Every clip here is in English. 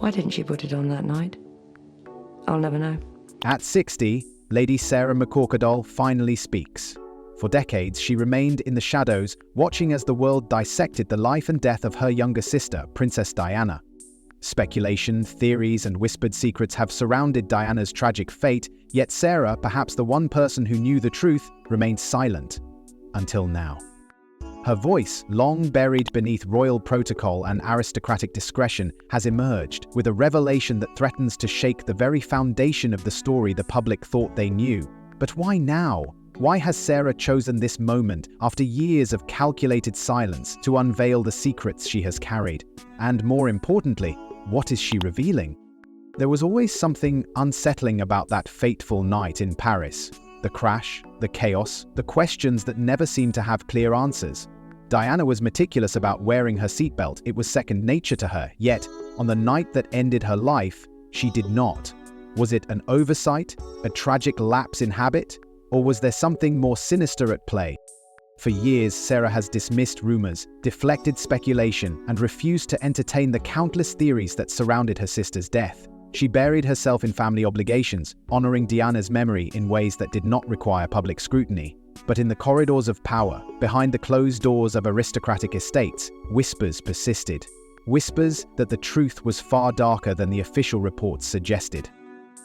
Why didn't she put it on that night? I'll never know. At 60, Lady Sarah McCorquodale finally speaks. For decades, she remained in the shadows, watching as the world dissected the life and death of her younger sister, Princess Diana. Speculation, theories, and whispered secrets have surrounded Diana's tragic fate, yet Sarah, perhaps the one person who knew the truth, remained silent. Until now. Her voice, long buried beneath royal protocol and aristocratic discretion, has emerged with a revelation that threatens to shake the very foundation of the story the public thought they knew. But why now? Why has Sarah chosen this moment, after years of calculated silence, to unveil the secrets she has carried? And more importantly, what is she revealing? There was always something unsettling about that fateful night in Paris. The crash, the chaos, the questions that never seemed to have clear answers. Diana was meticulous about wearing her seatbelt. It was second nature to her. Yet, on the night that ended her life, she did not. Was it an oversight, a tragic lapse in habit, or was there something more sinister at play? For years, Sarah has dismissed rumors, deflected speculation, and refused to entertain the countless theories that surrounded her sister's death. She buried herself in family obligations, honoring Diana's memory in ways that did not require public scrutiny. But in the corridors of power, behind the closed doors of aristocratic estates, whispers persisted. Whispers that the truth was far darker than the official reports suggested.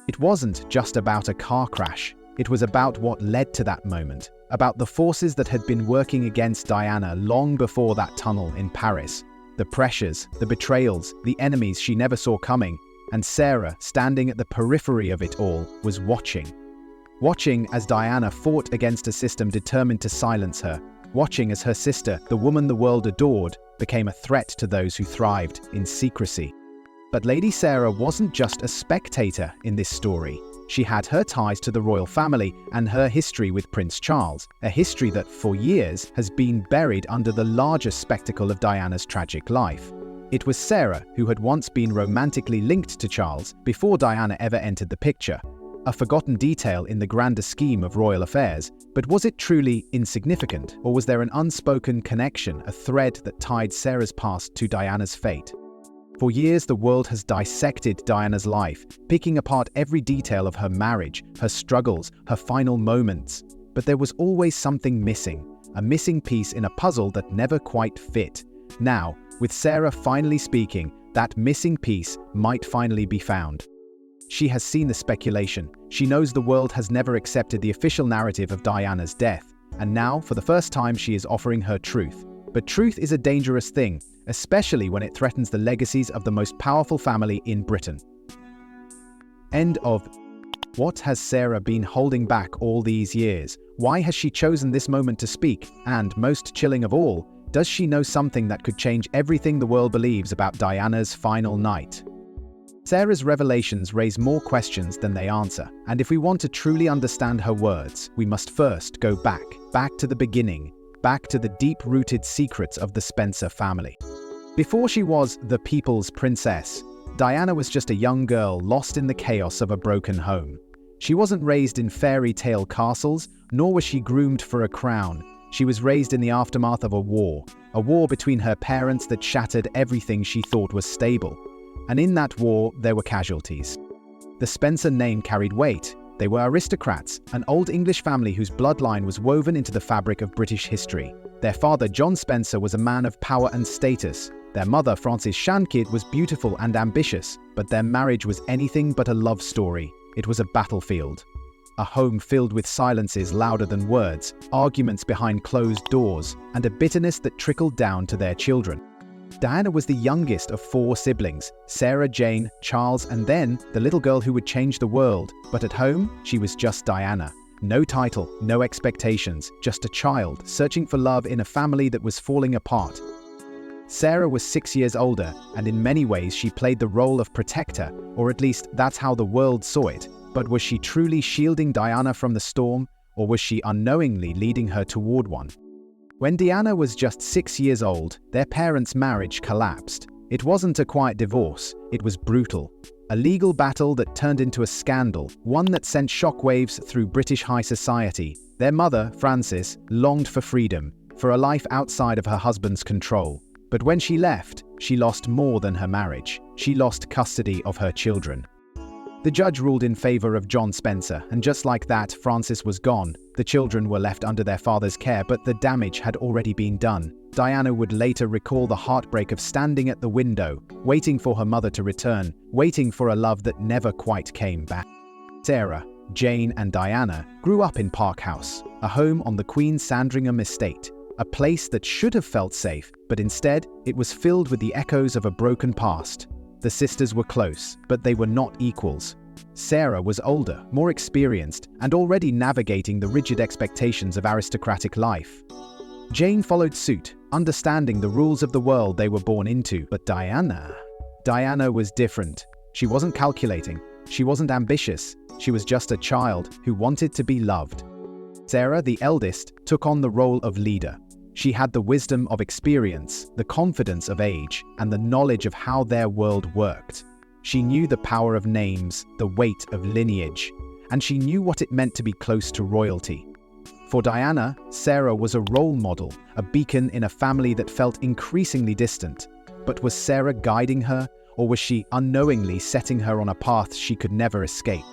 It wasn't just about a car crash. It was about what led to that moment, about the forces that had been working against Diana long before that tunnel in Paris. The pressures, the betrayals, the enemies she never saw coming. And Sarah, standing at the periphery of it all, was watching. Watching as Diana fought against a system determined to silence her. Watching as her sister, the woman the world adored, became a threat to those who thrived in secrecy. But Lady Sarah wasn't just a spectator in this story. She had her ties to the royal family and her history with Prince Charles, a history that, for years, has been buried under the larger spectacle of Diana's tragic life. It was Sarah who had once been romantically linked to Charles before Diana ever entered the picture. A forgotten detail in the grander scheme of royal affairs, but was it truly insignificant, or was there an unspoken connection, a thread that tied Sarah's past to Diana's fate? For years, the world has dissected Diana's life, picking apart every detail of her marriage, her struggles, her final moments. But there was always something missing, a missing piece in a puzzle that never quite fit. Now, with Sarah finally speaking, that missing piece might finally be found. She has seen the speculation. She knows the world has never accepted the official narrative of Diana's death. And now, for the first time, she is offering her truth. But truth is a dangerous thing, especially when it threatens the legacies of the most powerful family in Britain. End of. What has Sarah been holding back all these years? Why has she chosen this moment to speak? And, most chilling of all, does she know something that could change everything the world believes about Diana's final night? Sarah's revelations raise more questions than they answer, and if we want to truly understand her words, we must first go back to the beginning, back to the deep-rooted secrets of the Spencer family. Before she was the people's princess, Diana was just a young girl lost in the chaos of a broken home. She wasn't raised in fairy tale castles, nor was she groomed for a crown. She was raised in the aftermath of a war between her parents that shattered everything she thought was stable. And in that war, there were casualties. The Spencer name carried weight. They were aristocrats, an old English family whose bloodline was woven into the fabric of British history. Their father, John Spencer, was a man of power and status. Their mother, Frances Shankidd, was beautiful and ambitious, but their marriage was anything but a love story. It was a battlefield. A home filled with silences louder than words, arguments behind closed doors, and a bitterness that trickled down to their children. Diana was the youngest of 4 siblings, Sarah, Jane, Charles, and then the little girl who would change the world. But at home, she was just Diana. No title, no expectations, just a child searching for love in a family that was falling apart. Sarah was 6 years older, and in many ways she played the role of protector, or at least that's how the world saw it. But was she truly shielding Diana from the storm, or was she unknowingly leading her toward one? When Diana was just 6 years old, their parents' marriage collapsed. It wasn't a quiet divorce, it was brutal. A legal battle that turned into a scandal, one that sent shockwaves through British high society. Their mother, Frances, longed for freedom, for a life outside of her husband's control. But when she left, she lost more than her marriage. She lost custody of her children. The judge ruled in favor of John Spencer, and just like that, Francis was gone. The children were left under their father's care, but the damage had already been done. Diana would later recall the heartbreak of standing at the window, waiting for her mother to return, waiting for a love that never quite came back. Sarah, Jane, and Diana grew up in Park House, a home on the Queen Sandringham estate, a place that should have felt safe, but instead, it was filled with the echoes of a broken past. The sisters were close, but they were not equals. Sarah was older, more experienced, and already navigating the rigid expectations of aristocratic life. Jane followed suit, understanding the rules of the world they were born into, but Diana was different. She wasn't calculating. She wasn't ambitious. She was just a child who wanted to be loved. Sarah, the eldest, took on the role of leader. She had the wisdom of experience, the confidence of age, and the knowledge of how their world worked. She knew the power of names, the weight of lineage, and she knew what it meant to be close to royalty. For Diana, Sarah was a role model, a beacon in a family that felt increasingly distant. But was Sarah guiding her, or was she unknowingly setting her on a path she could never escape?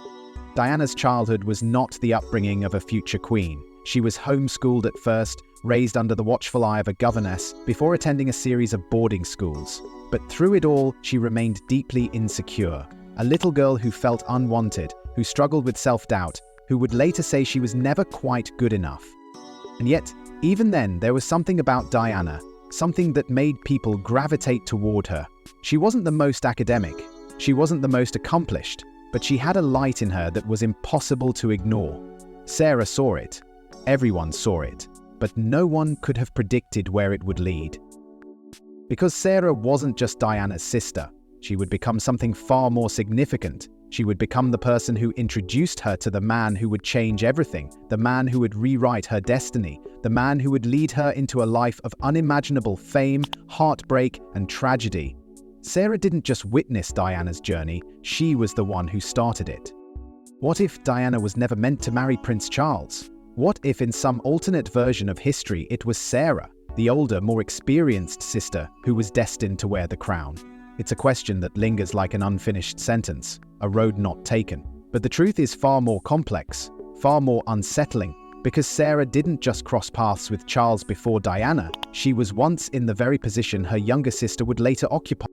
Diana's childhood was not the upbringing of a future queen. She was homeschooled at first, raised under the watchful eye of a governess, before attending a series of boarding schools. But through it all, she remained deeply insecure. A little girl who felt unwanted, who struggled with self-doubt, who would later say she was never quite good enough. And yet, even then, there was something about Diana, something that made people gravitate toward her. She wasn't the most academic, she wasn't the most accomplished, but she had a light in her that was impossible to ignore. Sarah saw it. Everyone saw it. But no one could have predicted where it would lead. Because Sarah wasn't just Diana's sister, she would become something far more significant. She would become the person who introduced her to the man who would change everything, the man who would rewrite her destiny, the man who would lead her into a life of unimaginable fame, heartbreak, and tragedy. Sarah didn't just witness Diana's journey, she was the one who started it. What if Diana was never meant to marry Prince Charles? What if in some alternate version of history it was Sarah, the older, more experienced sister, who was destined to wear the crown? It's a question that lingers like an unfinished sentence, a road not taken. But the truth is far more complex, far more unsettling, because Sarah didn't just cross paths with Charles before Diana, she was once in the very position her younger sister would later occupy.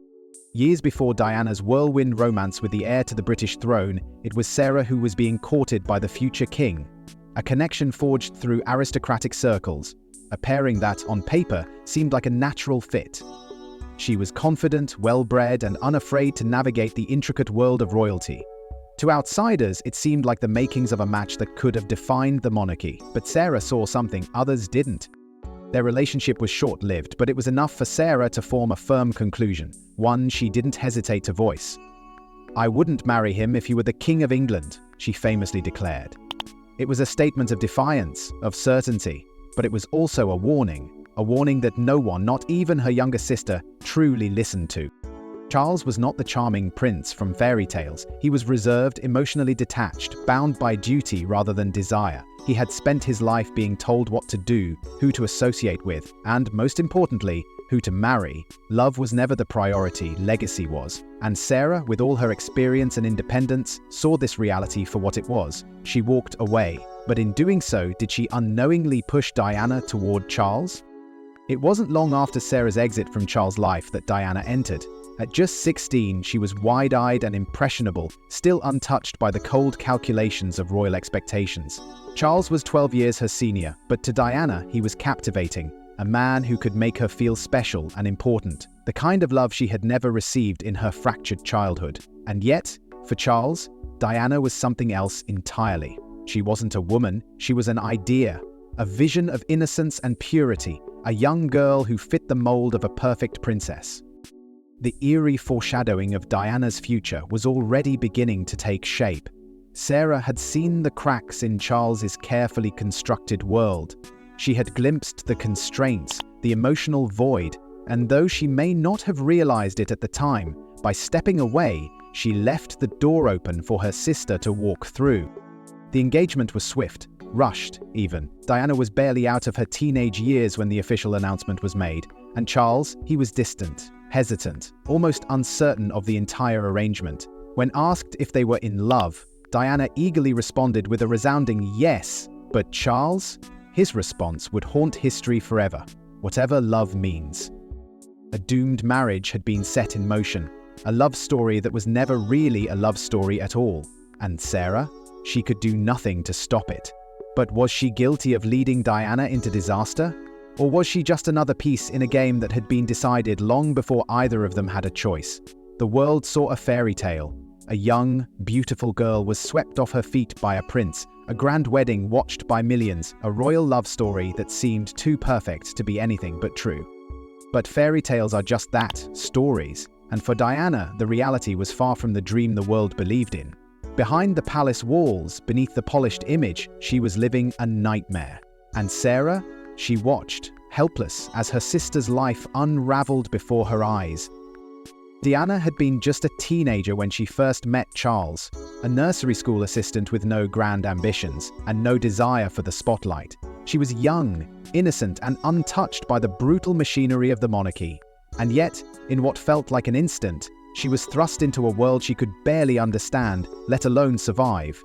Years before Diana's whirlwind romance with the heir to the British throne, it was Sarah who was being courted by the future king. A connection forged through aristocratic circles, a pairing that, on paper, seemed like a natural fit. She was confident, well-bred, and unafraid to navigate the intricate world of royalty. To outsiders, it seemed like the makings of a match that could have defined the monarchy, but Sarah saw something others didn't. Their relationship was short-lived, but it was enough for Sarah to form a firm conclusion, one she didn't hesitate to voice. "I wouldn't marry him if he were the King of England," she famously declared. It was a statement of defiance, of certainty, but it was also a warning that no one, not even her younger sister, truly listened to. Charles was not the charming prince from fairy tales. He was reserved, emotionally detached, bound by duty rather than desire. He had spent his life being told what to do, who to associate with, and, most importantly, who to marry. Love was never the priority, legacy was. And Sarah, with all her experience and independence, saw this reality for what it was. She walked away. But in doing so, did she unknowingly push Diana toward Charles? It wasn't long after Sarah's exit from Charles' life that Diana entered. At just 16, she was wide-eyed and impressionable, still untouched by the cold calculations of royal expectations. Charles was 12 years her senior, but to Diana, he was captivating, a man who could make her feel special and important, the kind of love she had never received in her fractured childhood. And yet, for Charles, Diana was something else entirely. She wasn't a woman, she was an idea, a vision of innocence and purity, a young girl who fit the mold of a perfect princess. The eerie foreshadowing of Diana's future was already beginning to take shape. Sarah had seen the cracks in Charles's carefully constructed world. She had glimpsed the constraints, the emotional void, and though she may not have realized it at the time, by stepping away, she left the door open for her sister to walk through. The engagement was swift, rushed even. Diana was barely out of her teenage years when the official announcement was made, and Charles, he was distant, hesitant, almost uncertain of the entire arrangement. When asked if they were in love, Diana eagerly responded with a resounding yes. But Charles? His response would haunt history forever, whatever love means. A doomed marriage had been set in motion, a love story that was never really a love story at all. And Sarah? She could do nothing to stop it. But was she guilty of leading Diana into disaster? Or was she just another piece in a game that had been decided long before either of them had a choice? The world saw a fairy tale. A young, beautiful girl was swept off her feet by a prince, a grand wedding watched by millions, a royal love story that seemed too perfect to be anything but true. But fairy tales are just that, stories. And for Diana, the reality was far from the dream the world believed in. Behind the palace walls, beneath the polished image, she was living a nightmare. And Sarah? She watched, helpless, as her sister's life unraveled before her eyes. Diana had been just a teenager when she first met Charles, a nursery school assistant with no grand ambitions and no desire for the spotlight. She was young, innocent, and untouched by the brutal machinery of the monarchy. And yet, in what felt like an instant, she was thrust into a world she could barely understand, let alone survive.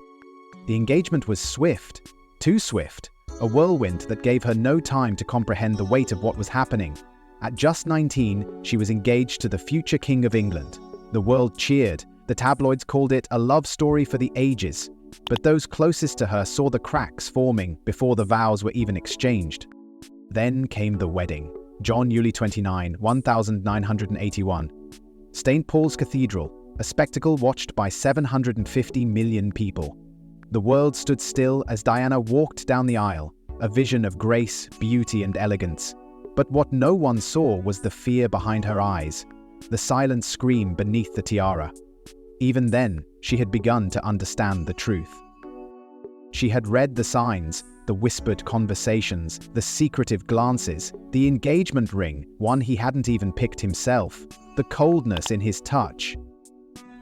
The engagement was swift, too swift, a whirlwind that gave her no time to comprehend the weight of what was happening. At just 19, she was engaged to the future King of England. The world cheered. The tabloids called it a love story for the ages. But those closest to her saw the cracks forming before the vows were even exchanged. Then came the wedding. John Yulee 29, 1981. St. Paul's Cathedral, a spectacle watched by 750 million people. The world stood still as Diana walked down the aisle, a vision of grace, beauty, and elegance. But what no one saw was the fear behind her eyes, the silent scream beneath the tiara. Even then, she had begun to understand the truth. She had read the signs, the whispered conversations, the secretive glances, the engagement ring, one he hadn't even picked himself, the coldness in his touch.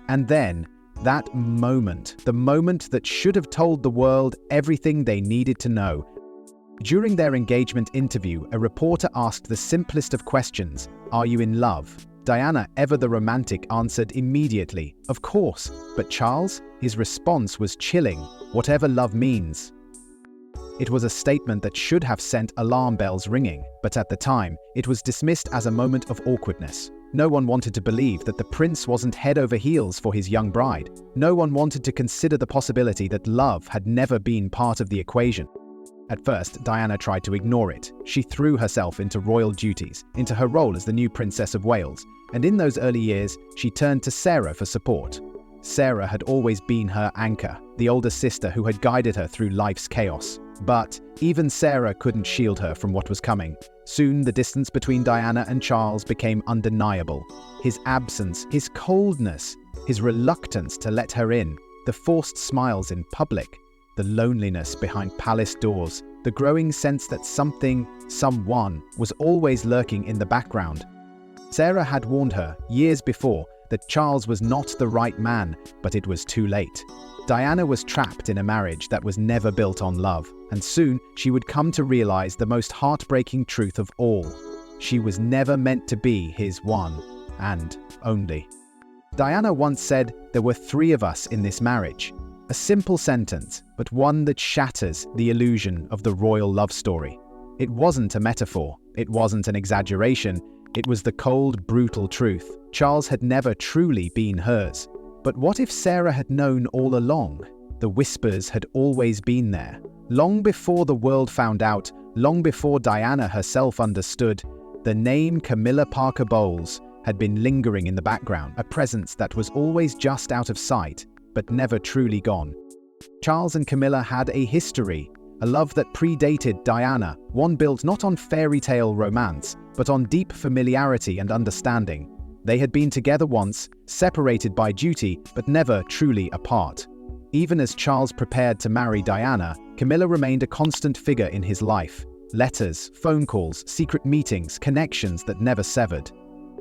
And then, that moment, the moment that should have told the world everything they needed to know. During their engagement interview, a reporter asked the simplest of questions, "Are you in love?" Diana, ever the romantic, answered immediately, "Of course." But Charles? His response was chilling, "Whatever love means." It was a statement that should have sent alarm bells ringing, but at the time, it was dismissed as a moment of awkwardness. No one wanted to believe that the prince wasn't head over heels for his young bride. No one wanted to consider the possibility that love had never been part of the equation. At first, Diana tried to ignore it. She threw herself into royal duties, into her role as the new Princess of Wales, and in those early years, she turned to Sarah for support. Sarah had always been her anchor, the older sister who had guided her through life's chaos. But even Sarah couldn't shield her from what was coming. Soon, the distance between Diana and Charles became undeniable. His absence, his coldness, his reluctance to let her in, the forced smiles in public, the loneliness behind palace doors, the growing sense that something, someone, was always lurking in the background. Sarah had warned her, years before, that Charles was not the right man, but it was too late. Diana was trapped in a marriage that was never built on love, and soon she would come to realize the most heartbreaking truth of all. She was never meant to be his one and only. Diana once said, "There were 3 of us in this marriage." A simple sentence, but one that shatters the illusion of the royal love story. It wasn't a metaphor, it wasn't an exaggeration, it was the cold, brutal truth. Charles had never truly been hers. But what if Sarah had known all along? The whispers had always been there. Long before the world found out, long before Diana herself understood, the name Camilla Parker Bowles had been lingering in the background, a presence that was always just out of sight, but never truly gone. Charles and Camilla had a history, a love that predated Diana, one built not on fairy tale romance, but on deep familiarity and understanding. They had been together once, separated by duty, but never truly apart. Even as Charles prepared to marry Diana, Camilla remained a constant figure in his life. Letters, phone calls, secret meetings, connections that never severed.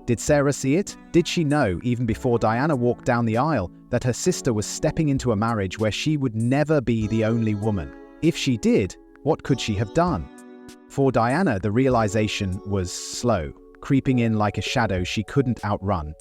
Did Sarah see it? Did she know, even before Diana walked down the aisle, that her sister was stepping into a marriage where she would never be the only woman? If she did, what could she have done? For Diana, the realization was slow, creeping in like a shadow she couldn't outrun.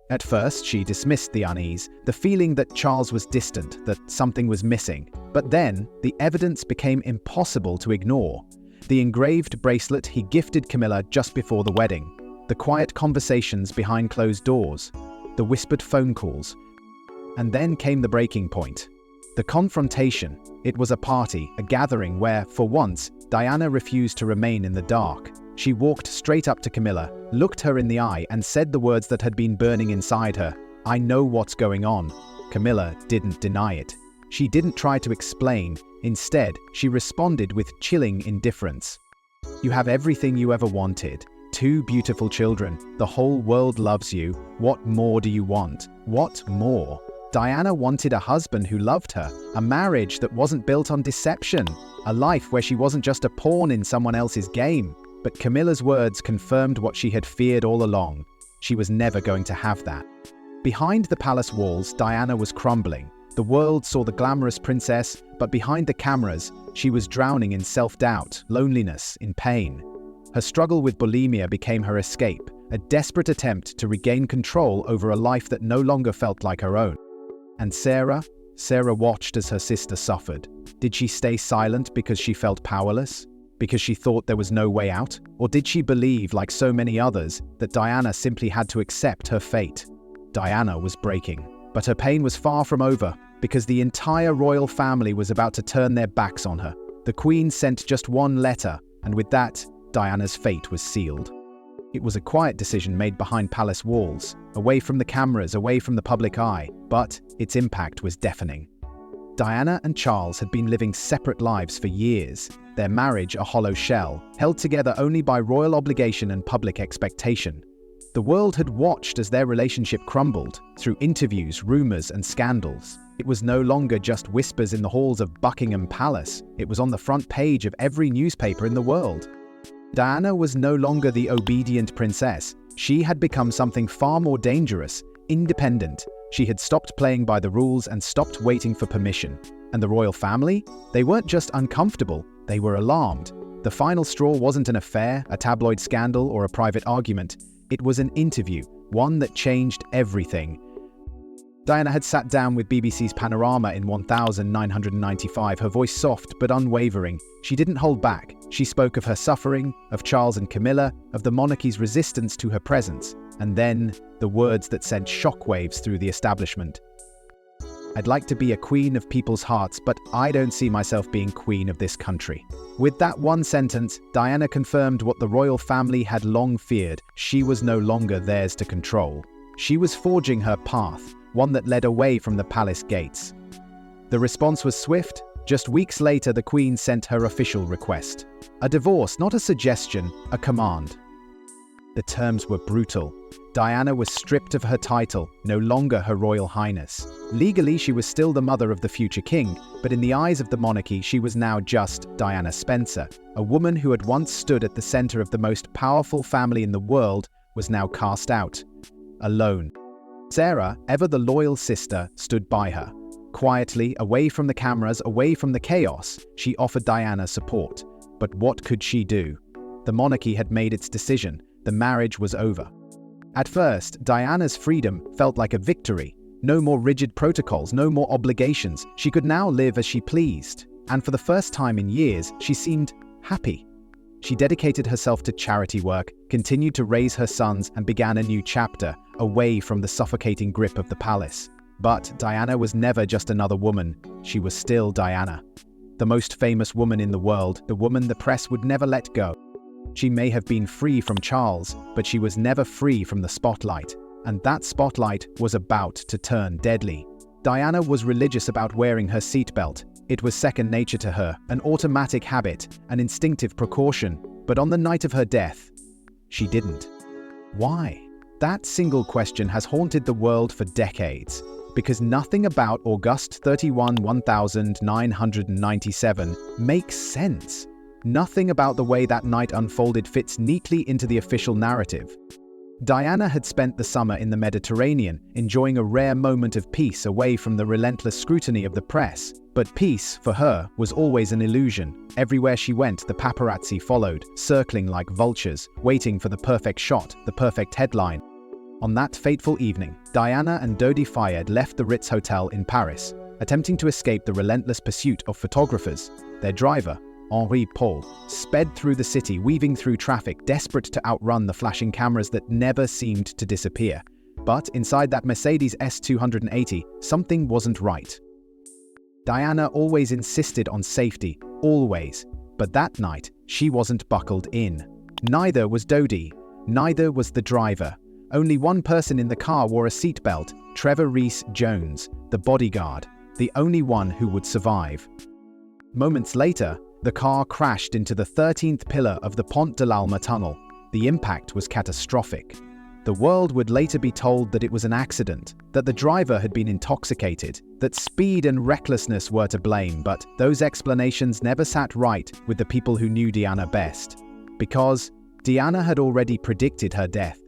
At first, she dismissed the unease, the feeling that Charles was distant, that something was missing. But then, the evidence became impossible to ignore. The engraved bracelet he gifted Camilla just before the wedding, the quiet conversations behind closed doors, the whispered phone calls. And then came the breaking point. The confrontation. It was a party, a gathering where, for once, Diana refused to remain in the dark. She walked straight up to Camilla, looked her in the eye, and said the words that had been burning inside her. "I know what's going on." Camilla didn't deny it. She didn't try to explain. Instead, she responded with chilling indifference. "You have everything you ever wanted. 2 beautiful children. The whole world loves you. What more do you want? What more?" Diana wanted a husband who loved her, a marriage that wasn't built on deception, a life where she wasn't just a pawn in someone else's game. But Camilla's words confirmed what she had feared all along. She was never going to have that. Behind the palace walls, Diana was crumbling. The world saw the glamorous princess, but behind the cameras, she was drowning in self-doubt, loneliness, in pain. Her struggle with bulimia became her escape, a desperate attempt to regain control over a life that no longer felt like her own. And Sarah watched as her sister suffered. Did she stay silent because she felt powerless? Because she thought there was no way out? Or did she believe, like so many others, that Diana simply had to accept her fate? Diana was breaking. But her pain was far from over, because the entire royal family was about to turn their backs on her. The Queen sent just one letter, and with that, Diana's fate was sealed. It was a quiet decision made behind palace walls, away from the cameras, away from the public eye, but its impact was deafening. Diana and Charles had been living separate lives for years, their marriage a hollow shell, held together only by royal obligation and public expectation. The world had watched as their relationship crumbled, through interviews, rumors, and scandals. It was no longer just whispers in the halls of Buckingham Palace, it was on the front page of every newspaper in the world. Diana was no longer the obedient princess. She had become something far more dangerous, independent. She had stopped playing by the rules and stopped waiting for permission. And the royal family? They weren't just uncomfortable, they were alarmed. The final straw wasn't an affair, a tabloid scandal, or a private argument. It was an interview, one that changed everything. Diana had sat down with BBC's Panorama in 1995, her voice soft but unwavering. She didn't hold back. She spoke of her suffering, of Charles and Camilla, of the monarchy's resistance to her presence, and then the words that sent shockwaves through the establishment. "I'd like to be a queen of people's hearts, but I don't see myself being queen of this country." With that one sentence, Diana confirmed what the royal family had long feared. She was no longer theirs to control. She was forging her path, one that led away from the palace gates. The response was swift. Just weeks later, the Queen sent her official request. A divorce, not a suggestion, a command. The terms were brutal. Diana was stripped of her title, no longer Her Royal Highness. Legally, she was still the mother of the future king, but in the eyes of the monarchy, she was now just Diana Spencer. A woman who had once stood at the center of the most powerful family in the world was now cast out, alone. Sarah, ever the loyal sister, stood by her. Quietly, away from the cameras, away from the chaos, she offered Diana support. But what could she do? The monarchy had made its decision. The marriage was over. At first, Diana's freedom felt like a victory. No more rigid protocols, no more obligations. She could now live as she pleased. And for the first time in years, she seemed happy. She dedicated herself to charity work, continued to raise her sons, and began a new chapter, away from the suffocating grip of the palace. But Diana was never just another woman. She was still Diana. The most famous woman in the world, the woman the press would never let go. She may have been free from Charles, but she was never free from the spotlight. And that spotlight was about to turn deadly. Diana was religious about wearing her seatbelt. It was second nature to her, an automatic habit, an instinctive precaution. But on the night of her death, she didn't. Why? That single question has haunted the world for decades, because nothing about August 31, 1997 makes sense. Nothing about the way that night unfolded fits neatly into the official narrative. Diana had spent the summer in the Mediterranean, enjoying a rare moment of peace away from the relentless scrutiny of the press. But peace, for her, was always an illusion. Everywhere she went, the paparazzi followed, circling like vultures, waiting for the perfect shot, the perfect headline. On that fateful evening, Diana and Dodi Fayed left the Ritz Hotel in Paris, attempting to escape the relentless pursuit of photographers. Their driver, Henri Paul, sped through the city, weaving through traffic, desperate to outrun the flashing cameras that never seemed to disappear. But inside that Mercedes S280, something wasn't right. Diana always insisted on safety, always. But that night, she wasn't buckled in. Neither was Dodi. Neither was the driver. Only one person in the car wore a seatbelt, Trevor Rees-Jones, the bodyguard, the only one who would survive. Moments later, the car crashed into the 13th pillar of the Pont de l'Alma tunnel. The impact was catastrophic. The world would later be told that it was an accident, that the driver had been intoxicated, that speed and recklessness were to blame, but those explanations never sat right with the people who knew Diana best. Because Diana had already predicted her death.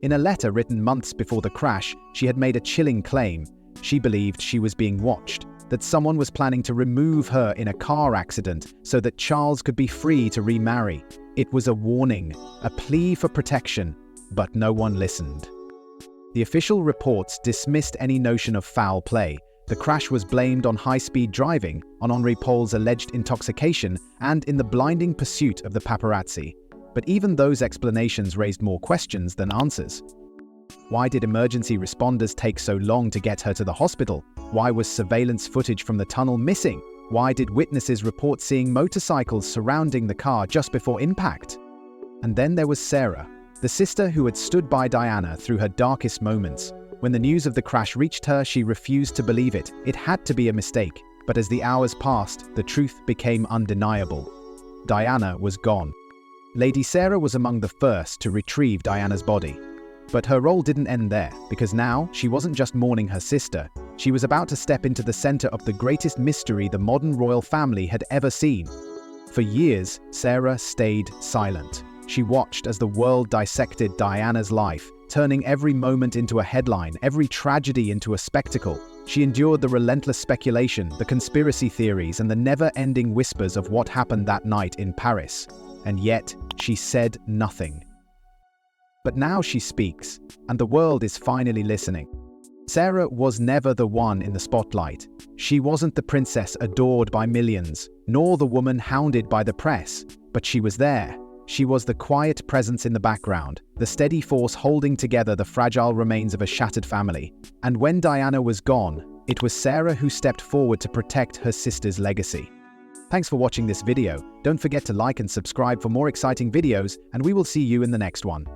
In a letter written months before the crash, she had made a chilling claim. She believed she was being watched, that someone was planning to remove her in a car accident so that Charles could be free to remarry. It was a warning, a plea for protection, but no one listened. The official reports dismissed any notion of foul play. The crash was blamed on high-speed driving, on Henri Paul's alleged intoxication, and in the blinding pursuit of the paparazzi. But even those explanations raised more questions than answers. Why did emergency responders take so long to get her to the hospital? Why was surveillance footage from the tunnel missing? Why did witnesses report seeing motorcycles surrounding the car just before impact? And then there was Sarah, the sister who had stood by Diana through her darkest moments. When the news of the crash reached her, she refused to believe it. It had to be a mistake. But as the hours passed, the truth became undeniable. Diana was gone. Lady Sarah was among the first to retrieve Diana's body. But her role didn't end there, because now she wasn't just mourning her sister. She was about to step into the center of the greatest mystery the modern royal family had ever seen. For years, Sarah stayed silent. She watched as the world dissected Diana's life, turning every moment into a headline, every tragedy into a spectacle. She endured the relentless speculation, the conspiracy theories, and the never-ending whispers of what happened that night in Paris. And yet, she said nothing. But now she speaks, and the world is finally listening. Sarah was never the one in the spotlight. She wasn't the princess adored by millions, nor the woman hounded by the press, but she was there. She was the quiet presence in the background, the steady force holding together the fragile remains of a shattered family. And when Diana was gone, it was Sarah who stepped forward to protect her sister's legacy. Thanks for watching this video. Don't forget to like and subscribe for more exciting videos, and we will see you in the next one.